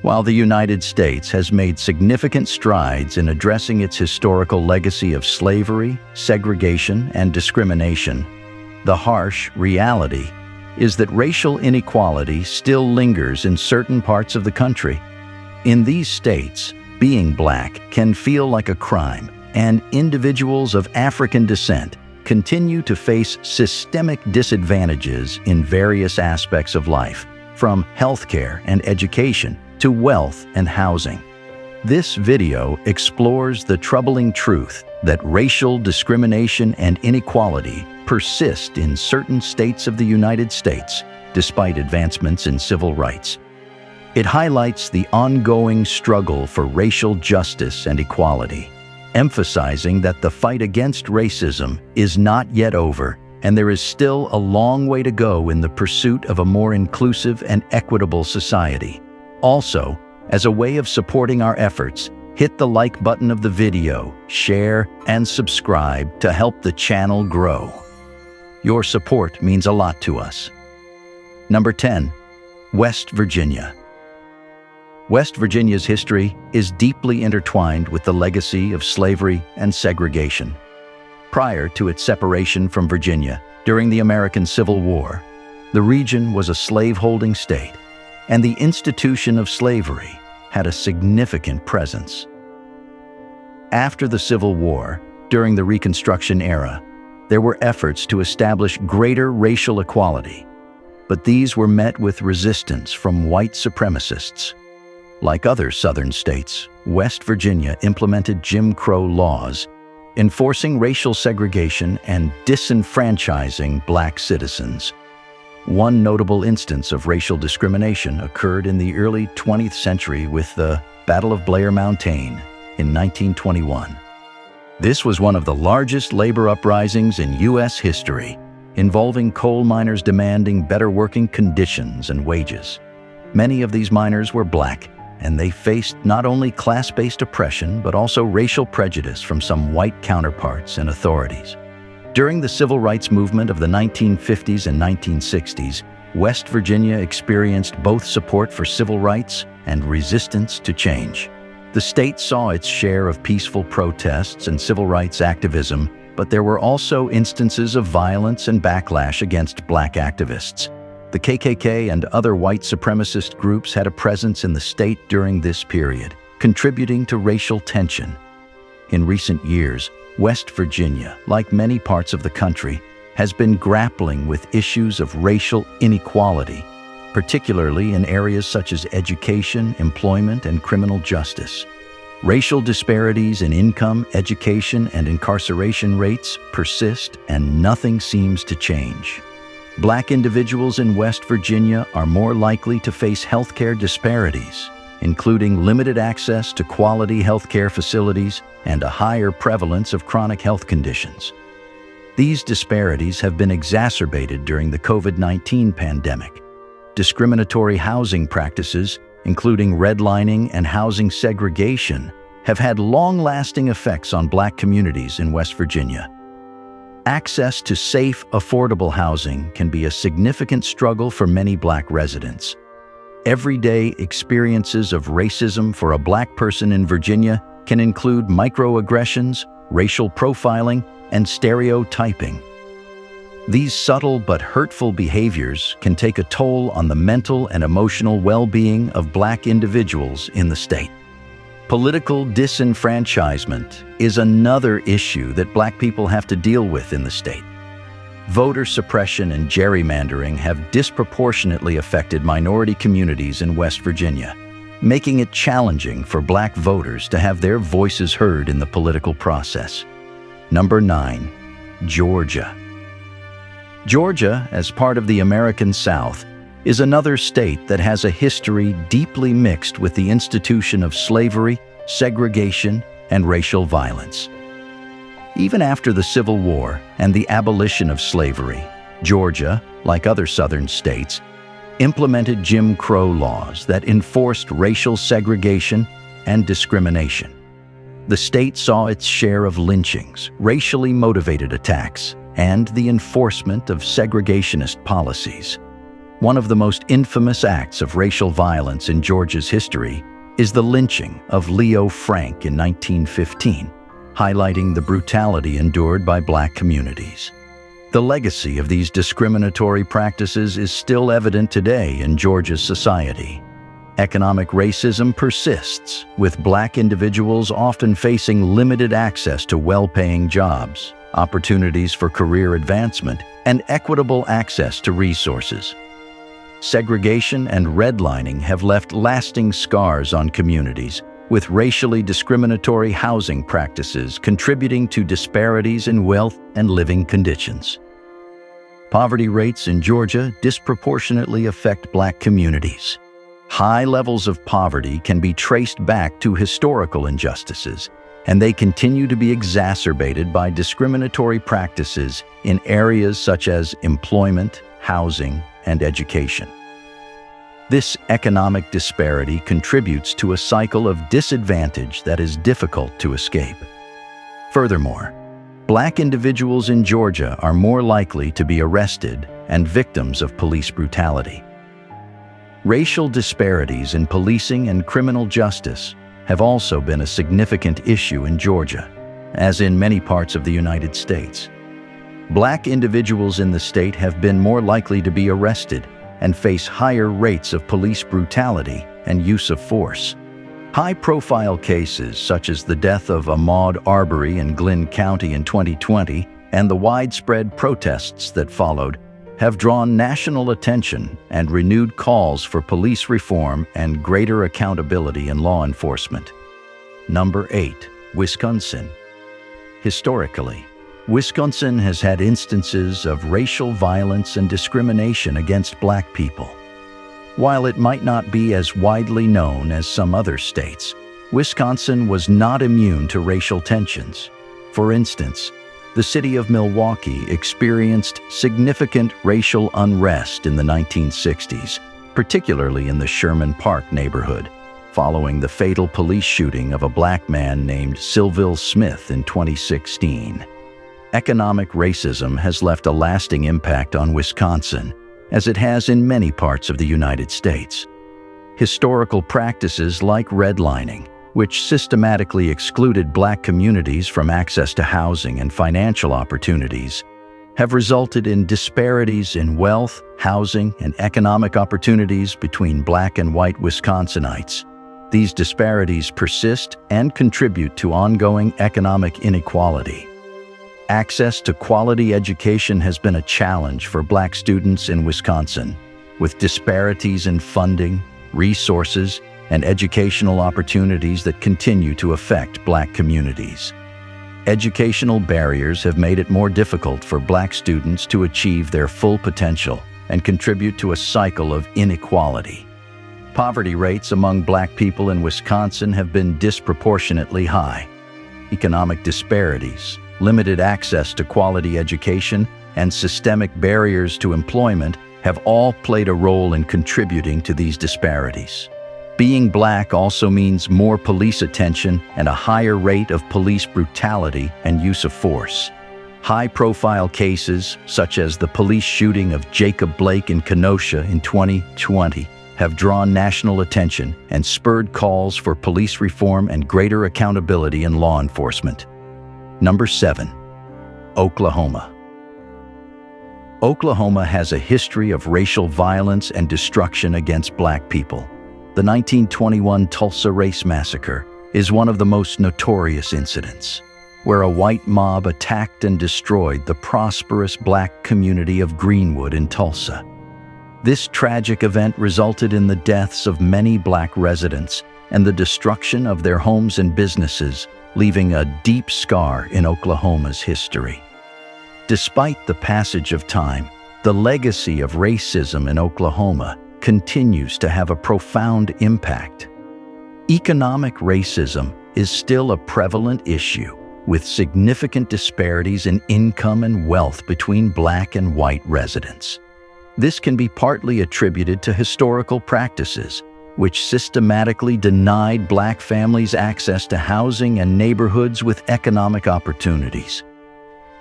While the United States has made significant strides in addressing its historical legacy of slavery, segregation, and discrimination, the harsh reality is that racial inequality still lingers in certain parts of the country. In these states, being Black can feel like a crime, and individuals of African descent continue to face systemic disadvantages in various aspects of life, from healthcare and education to wealth and housing. This video explores the troubling truth that racial discrimination and inequality persist in certain states of the United States, despite advancements in civil rights. It highlights the ongoing struggle for racial justice and equality, emphasizing that the fight against racism is not yet over, and there is still a long way to go in the pursuit of a more inclusive and equitable society. Also, as a way of supporting our efforts, hit the like button of the video, share, and subscribe to help the channel grow. Your support means a lot to us. Number 10. West Virginia. West Virginia's history is deeply intertwined with the legacy of slavery and segregation. Prior to its separation from Virginia during the American Civil War, the region was a slaveholding state, and the institution of slavery had a significant presence. After the Civil War, during the Reconstruction era, there were efforts to establish greater racial equality, but these were met with resistance from white supremacists. Like other Southern states, West Virginia implemented Jim Crow laws, enforcing racial segregation and disenfranchising Black citizens. One notable instance of racial discrimination occurred in the early 20th century with the Battle of Blair Mountain in 1921. This was one of the largest labor uprisings in U.S. history, involving coal miners demanding better working conditions and wages. Many of these miners were Black, and they faced not only class-based oppression but also racial prejudice from some white counterparts and authorities. During the civil rights movement of the 1950s and 1960s, West Virginia experienced both support for civil rights and resistance to change. The state saw its share of peaceful protests and civil rights activism, but there were also instances of violence and backlash against Black activists. The KKK and other white supremacist groups had a presence in the state during this period, contributing to racial tension. In recent years, West Virginia, like many parts of the country, has been grappling with issues of racial inequality, particularly in areas such as education, employment, and criminal justice. Racial disparities in income, education, and incarceration rates persist, and nothing seems to change. Black individuals in West Virginia are more likely to face healthcare disparities, including limited access to quality healthcare facilities and a higher prevalence of chronic health conditions. These disparities have been exacerbated during the COVID-19 pandemic. Discriminatory housing practices, including redlining and housing segregation, have had long-lasting effects on Black communities in West Virginia. Access to safe, affordable housing can be a significant struggle for many Black residents. Everyday experiences of racism for a Black person in Virginia can include microaggressions, racial profiling, and stereotyping. These subtle but hurtful behaviors can take a toll on the mental and emotional well-being of Black individuals in the state. Political disenfranchisement is another issue that Black people have to deal with in the state. Voter suppression and gerrymandering have disproportionately affected minority communities in West Virginia, making it challenging for Black voters to have their voices heard in the political process. Number 9. Georgia. Georgia, as part of the American South, is another state that has a history deeply mixed with the institution of slavery, segregation, and racial violence. Even after the Civil War and the abolition of slavery, Georgia, like other Southern states, implemented Jim Crow laws that enforced racial segregation and discrimination. The state saw its share of lynchings, racially motivated attacks, and the enforcement of segregationist policies. One of the most infamous acts of racial violence in Georgia's history is the lynching of Leo Frank in 1915, highlighting the brutality endured by Black communities. The legacy of these discriminatory practices is still evident today in Georgia's society. Economic racism persists, with Black individuals often facing limited access to well-paying jobs, opportunities for career advancement, and equitable access to resources. Segregation and redlining have left lasting scars on communities, with racially discriminatory housing practices contributing to disparities in wealth and living conditions. Poverty rates in Georgia disproportionately affect Black communities. High levels of poverty can be traced back to historical injustices, and they continue to be exacerbated by discriminatory practices in areas such as employment, housing, and education. This economic disparity contributes to a cycle of disadvantage that is difficult to escape. Furthermore, Black individuals in Georgia are more likely to be arrested and victims of police brutality. Racial disparities in policing and criminal justice have also been a significant issue in Georgia, as in many parts of the United States. Black individuals in the state have been more likely to be arrested and face higher rates of police brutality and use of force. High-profile cases such as the death of Ahmaud Arbery in Glynn County in 2020 and the widespread protests that followed have drawn national attention and renewed calls for police reform and greater accountability in law enforcement. Number 8. Wisconsin. Historically, Wisconsin has had instances of racial violence and discrimination against Black people. While it might not be as widely known as some other states, Wisconsin was not immune to racial tensions. For instance, the city of Milwaukee experienced significant racial unrest in the 1960s, particularly in the Sherman Park neighborhood, following the fatal police shooting of a Black man named Sylville Smith in 2016. Economic racism has left a lasting impact on Wisconsin, as it has in many parts of the United States. Historical practices like redlining, which systematically excluded Black communities from access to housing and financial opportunities, have resulted in disparities in wealth, housing, and economic opportunities between Black and white Wisconsinites. These disparities persist and contribute to ongoing economic inequality. Access to quality education has been a challenge for Black students in Wisconsin, with disparities in funding, resources, and educational opportunities that continue to affect Black communities. Educational barriers have made it more difficult for Black students to achieve their full potential and contribute to a cycle of inequality. Poverty rates among Black people in Wisconsin have been disproportionately high. Economic disparities, limited access to quality education, and systemic barriers to employment have all played a role in contributing to these disparities. Being Black also means more police attention and a higher rate of police brutality and use of force. High-profile cases, such as the police shooting of Jacob Blake in Kenosha in 2020, have drawn national attention and spurred calls for police reform and greater accountability in law enforcement. Number 7. Oklahoma. Oklahoma has a history of racial violence and destruction against Black people. The 1921 Tulsa Race Massacre is one of the most notorious incidents, where a white mob attacked and destroyed the prosperous Black community of Greenwood in Tulsa. This tragic event resulted in the deaths of many Black residents and the destruction of their homes and businesses, leaving a deep scar in Oklahoma's history. Despite the passage of time, the legacy of racism in Oklahoma continues to have a profound impact. Economic racism is still a prevalent issue, with significant disparities in income and wealth between Black and white residents. This can be partly attributed to historical practices, which systematically denied Black families access to housing and neighborhoods with economic opportunities.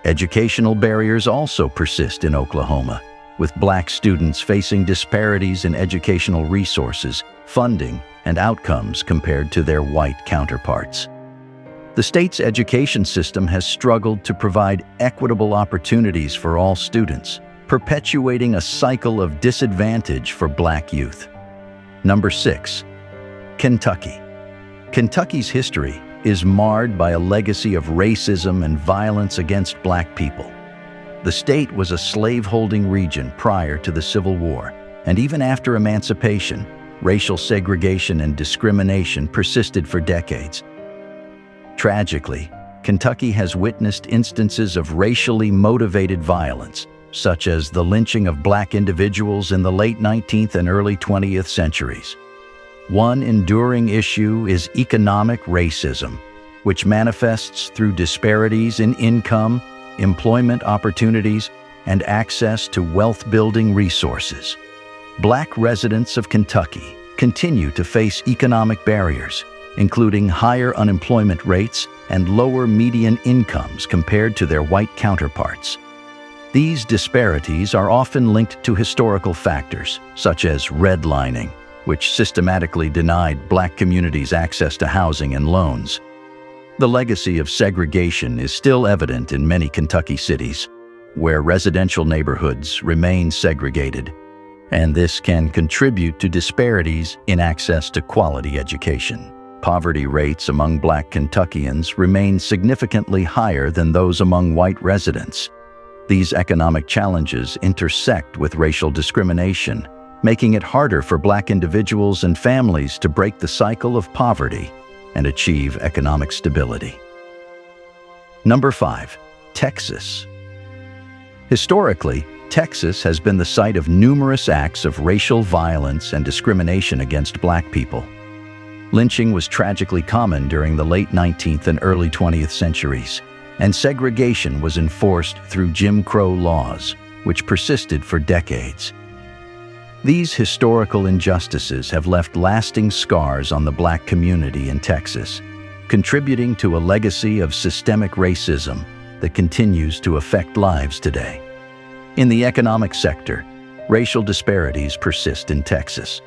Educational barriers also persist in Oklahoma, with black students facing disparities in educational resources, funding, and outcomes compared to their white counterparts. The state's education system has struggled to provide equitable opportunities for all students, perpetuating a cycle of disadvantage for black youth. Number 6. Kentucky. Kentucky's history is marred by a legacy of racism and violence against black people. The state was a slave-holding region prior to the Civil War, and even after emancipation, racial segregation and discrimination persisted for decades. Tragically, Kentucky has witnessed instances of racially motivated violence, such as the lynching of black individuals in the late 19th and early 20th centuries. One enduring issue is economic racism, which manifests through disparities in income, employment opportunities, and access to wealth-building resources. Black residents of Kentucky continue to face economic barriers, including higher unemployment rates and lower median incomes compared to their white counterparts. These disparities are often linked to historical factors, such as redlining, which systematically denied black communities access to housing and loans. The legacy of segregation is still evident in many Kentucky cities, where residential neighborhoods remain segregated, and this can contribute to disparities in access to quality education. Poverty rates among black Kentuckians remain significantly higher than those among white residents. These economic challenges intersect with racial discrimination, making it harder for black individuals and families to break the cycle of poverty and achieve economic stability. Number 5. Texas. Historically, Texas has been the site of numerous acts of racial violence and discrimination against black people. Lynching was tragically common during the late 19th and early 20th centuries, and segregation was enforced through Jim Crow laws, which persisted for decades. These historical injustices have left lasting scars on the black community in Texas, contributing to a legacy of systemic racism that continues to affect lives today. In the economic sector, racial disparities persist in Texas.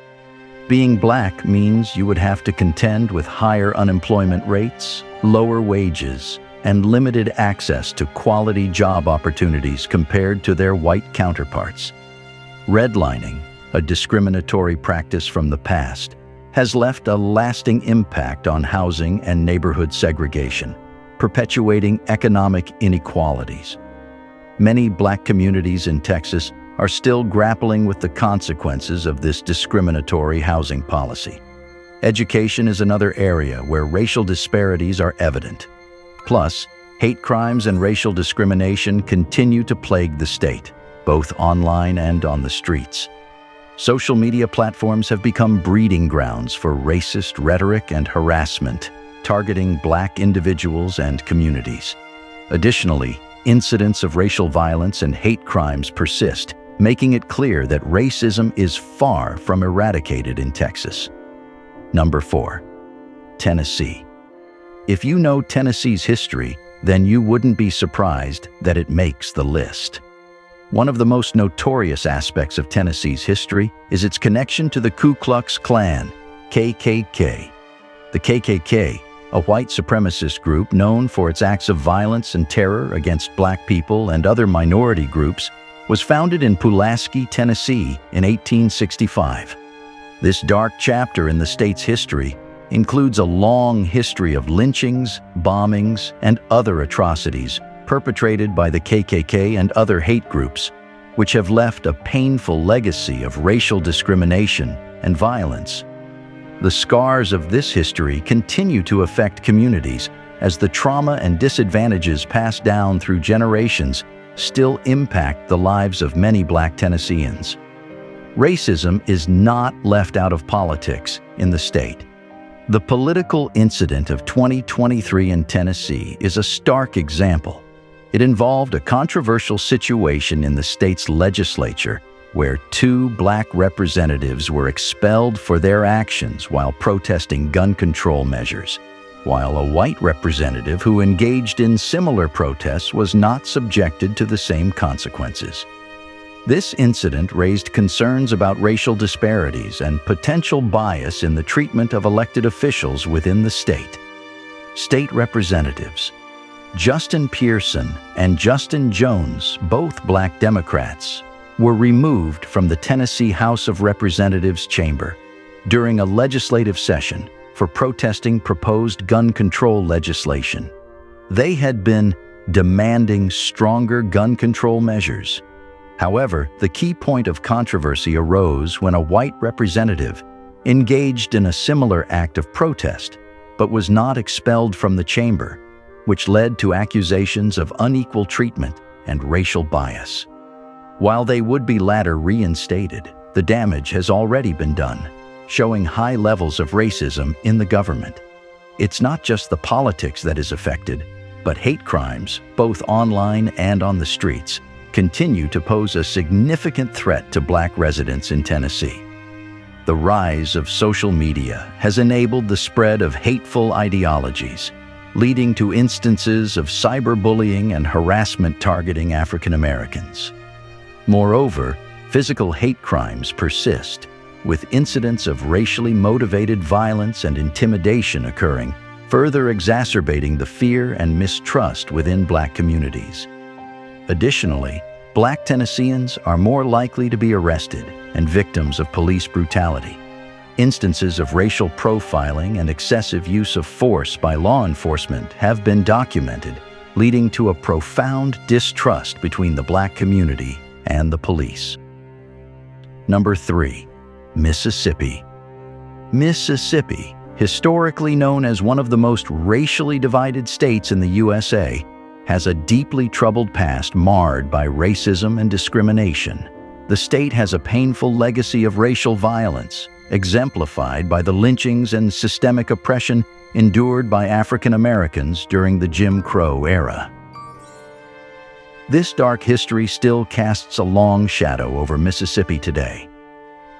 Being black means you would have to contend with higher unemployment rates, lower wages, and limited access to quality job opportunities compared to their white counterparts. Redlining, a discriminatory practice from the past, has left a lasting impact on housing and neighborhood segregation, perpetuating economic inequalities. Many black communities in Texas are still grappling with the consequences of this discriminatory housing policy. Education is another area where racial disparities are evident. Plus, hate crimes and racial discrimination continue to plague the state, both online and on the streets. Social media platforms have become breeding grounds for racist rhetoric and harassment, targeting black individuals and communities. Additionally, incidents of racial violence and hate crimes persist, making it clear that racism is far from eradicated in Texas. Number 4. Tennessee. If you know Tennessee's history, then you wouldn't be surprised that it makes the list. One of the most notorious aspects of Tennessee's history is its connection to the Ku Klux Klan, KKK. The KKK, a white supremacist group known for its acts of violence and terror against black people and other minority groups, was founded in Pulaski, Tennessee in 1865. This dark chapter in the state's history includes a long history of lynchings, bombings, and other atrocities perpetrated by the KKK and other hate groups, which have left a painful legacy of racial discrimination and violence. The scars of this history continue to affect communities as the trauma and disadvantages passed down through generations still impact the lives of many black Tennesseans. Racism is not left out of politics in the state. The political incident of 2023 in Tennessee is a stark example. It involved a controversial situation in the state's legislature where 2 black representatives were expelled for their actions while protesting gun control measures, while a white representative who engaged in similar protests was not subjected to the same consequences. This incident raised concerns about racial disparities and potential bias in the treatment of elected officials within the state. State representatives Justin Pearson and Justin Jones, both Black Democrats, were removed from the Tennessee House of Representatives chamber during a legislative session for protesting proposed gun control legislation. They had been demanding stronger gun control measures. However, the key point of controversy arose when a white representative engaged in a similar act of protest, but was not expelled from the chamber, which led to accusations of unequal treatment and racial bias. While they would be later reinstated, the damage has already been done, showing high levels of racism in the government. It's not just the politics that is affected, but hate crimes, both online and on the streets, continue to pose a significant threat to Black residents in Tennessee. The rise of social media has enabled the spread of hateful ideologies, leading to instances of cyberbullying and harassment targeting African Americans. Moreover, physical hate crimes persist, with incidents of racially motivated violence and intimidation occurring, further exacerbating the fear and mistrust within Black communities. Additionally, Black Tennesseans are more likely to be arrested and victims of police brutality. Instances of racial profiling and excessive use of force by law enforcement have been documented, leading to a profound distrust between the Black community and the police. Number 3. Mississippi. Mississippi, historically known as one of the most racially divided states in the USA, has a deeply troubled past marred by racism and discrimination. The state has a painful legacy of racial violence, exemplified by the lynchings and systemic oppression endured by African Americans during the Jim Crow era. This dark history still casts a long shadow over Mississippi today.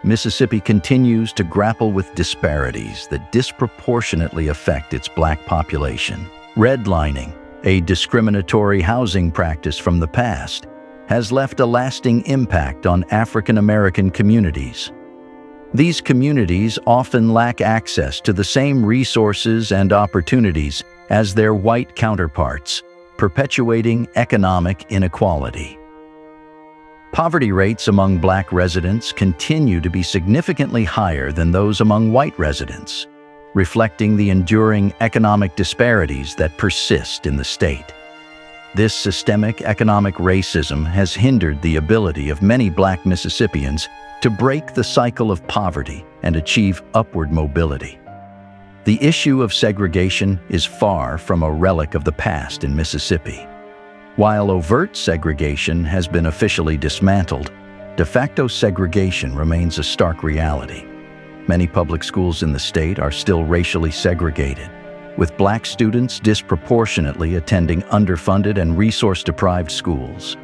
Mississippi continues to grapple with disparities that disproportionately affect its Black population. Redlining, a discriminatory housing practice from the past, has left a lasting impact on African American communities. These communities often lack access to the same resources and opportunities as their white counterparts, perpetuating economic inequality. Poverty rates among Black residents continue to be significantly higher than those among white residents, reflecting the enduring economic disparities that persist in the state. This systemic economic racism has hindered the ability of many Black Mississippians to break the cycle of poverty and achieve upward mobility. The issue of segregation is far from a relic of the past in Mississippi. While overt segregation has been officially dismantled, de facto segregation remains a stark reality. Many public schools in the state are still racially segregated, with Black students disproportionately attending underfunded and resource-deprived schools.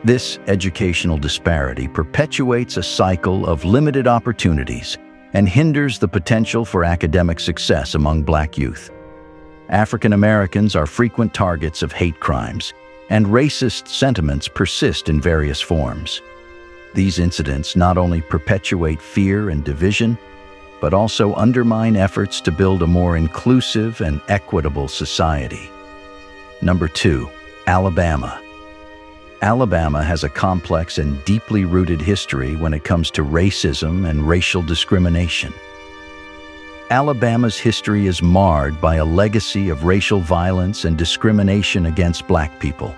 This educational disparity perpetuates a cycle of limited opportunities and hinders the potential for academic success among Black youth. African Americans are frequent targets of hate crimes, and racist sentiments persist in various forms. These incidents not only perpetuate fear and division, but also undermine efforts to build a more inclusive and equitable society. Number 2, Alabama. Alabama has a complex and deeply rooted history when it comes to racism and racial discrimination. Alabama's history is marred by a legacy of racial violence and discrimination against Black people.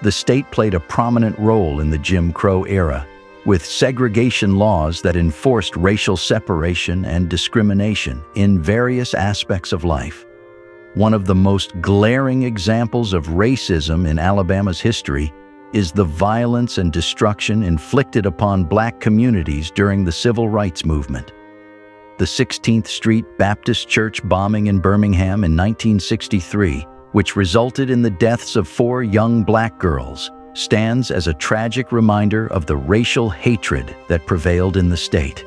The state played a prominent role in the Jim Crow era, with segregation laws that enforced racial separation and discrimination in various aspects of life. One of the most glaring examples of racism in Alabama's history is the violence and destruction inflicted upon Black communities during the Civil Rights Movement. The 16th Street Baptist Church bombing in Birmingham in 1963, which resulted in the deaths of 4 young Black girls, stands as a tragic reminder of the racial hatred that prevailed in the state.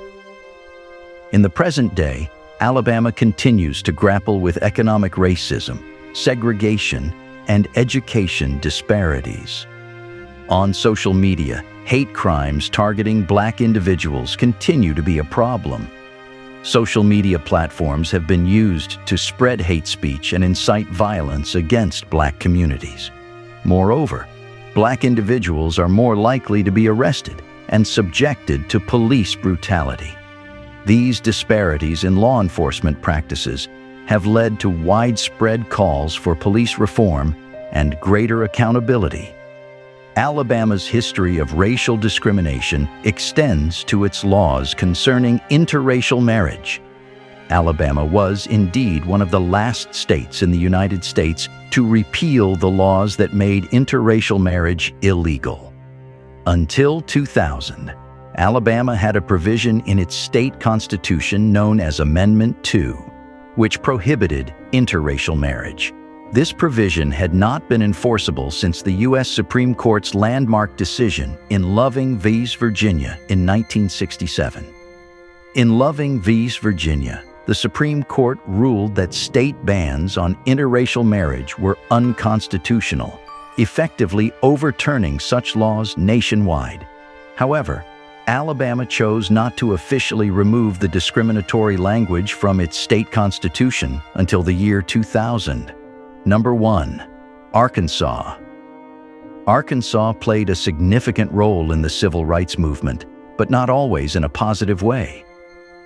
In the present day, Alabama continues to grapple with economic racism, segregation, and education disparities. On social media, hate crimes targeting Black individuals continue to be a problem. Social media platforms have been used to spread hate speech and incite violence against Black communities. Moreover, Black individuals are more likely to be arrested and subjected to police brutality. These disparities in law enforcement practices have led to widespread calls for police reform and greater accountability. Alabama's history of racial discrimination extends to its laws concerning interracial marriage. Alabama was indeed one of the last states in the United States to repeal the laws that made interracial marriage illegal. Until 2000, Alabama had a provision in its state constitution known as Amendment 2, which prohibited interracial marriage. This provision had not been enforceable since the U.S. Supreme Court's landmark decision in Loving v. Virginia in 1967. In Loving v. Virginia, the Supreme Court ruled that state bans on interracial marriage were unconstitutional, effectively overturning such laws nationwide. However, Alabama chose not to officially remove the discriminatory language from its state constitution until the year 2000. Number 1. Arkansas. Arkansas played a significant role in the civil rights movement, but not always in a positive way.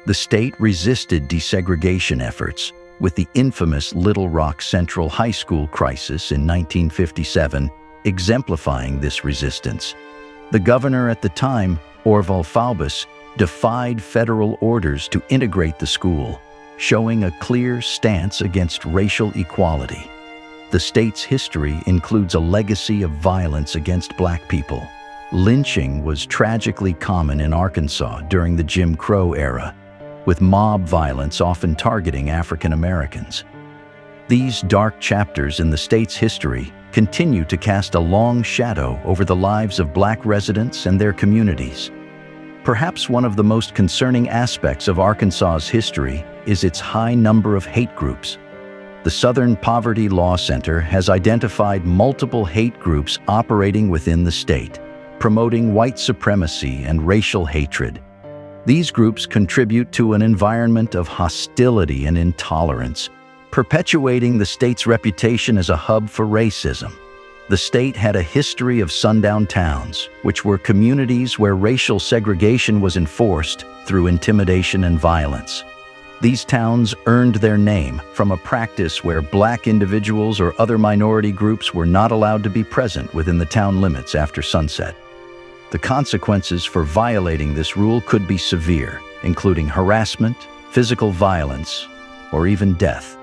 The state resisted desegregation efforts, with the infamous Little Rock Central High School crisis in 1957 exemplifying this resistance. The governor at the time, Orval Faubus, defied federal orders to integrate the school, showing a clear stance against racial equality. The state's history includes a legacy of violence against Black people. Lynching was tragically common in Arkansas during the Jim Crow era, with mob violence often targeting African Americans. These dark chapters in the state's history continue to cast a long shadow over the lives of Black residents and their communities. Perhaps one of the most concerning aspects of Arkansas's history is its high number of hate groups. The Southern Poverty Law Center has identified multiple hate groups operating within the state, promoting white supremacy and racial hatred. These groups contribute to an environment of hostility and intolerance, perpetuating the state's reputation as a hub for racism. The state had a history of sundown towns, which were communities where racial segregation was enforced through intimidation and violence. These towns earned their name from a practice where Black individuals or other minority groups were not allowed to be present within the town limits after sunset. The consequences for violating this rule could be severe, including harassment, physical violence, or even death.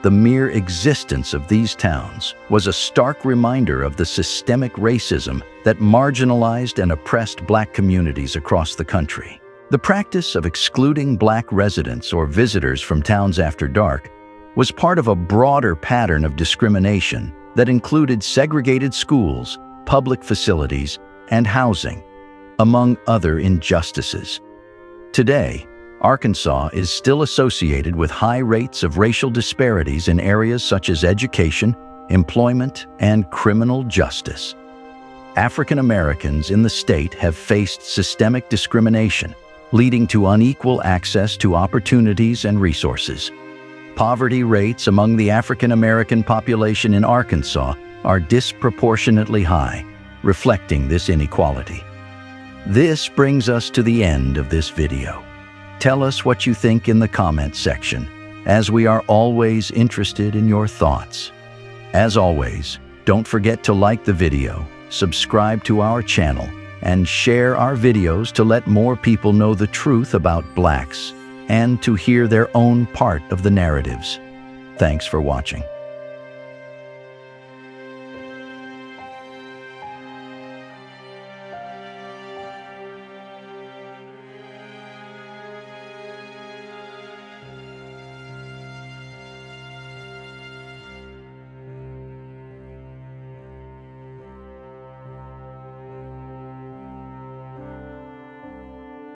The mere existence of these towns was a stark reminder of the systemic racism that marginalized and oppressed Black communities across the country. The practice of excluding Black residents or visitors from towns after dark was part of a broader pattern of discrimination that included segregated schools, public facilities, and housing, among other injustices. Today, Arkansas is still associated with high rates of racial disparities in areas such as education, employment, and criminal justice. African Americans in the state have faced systemic discrimination, leading to unequal access to opportunities and resources. Poverty rates among the African American population in Arkansas are disproportionately high, reflecting this inequality. This brings us to the end of this video. Tell us what you think in the comments section, as we are always interested in your thoughts. As always, don't forget to like the video, subscribe to our channel, and share our videos to let more people know the truth about Blacks and to hear their own part of the narratives. Thanks for watching.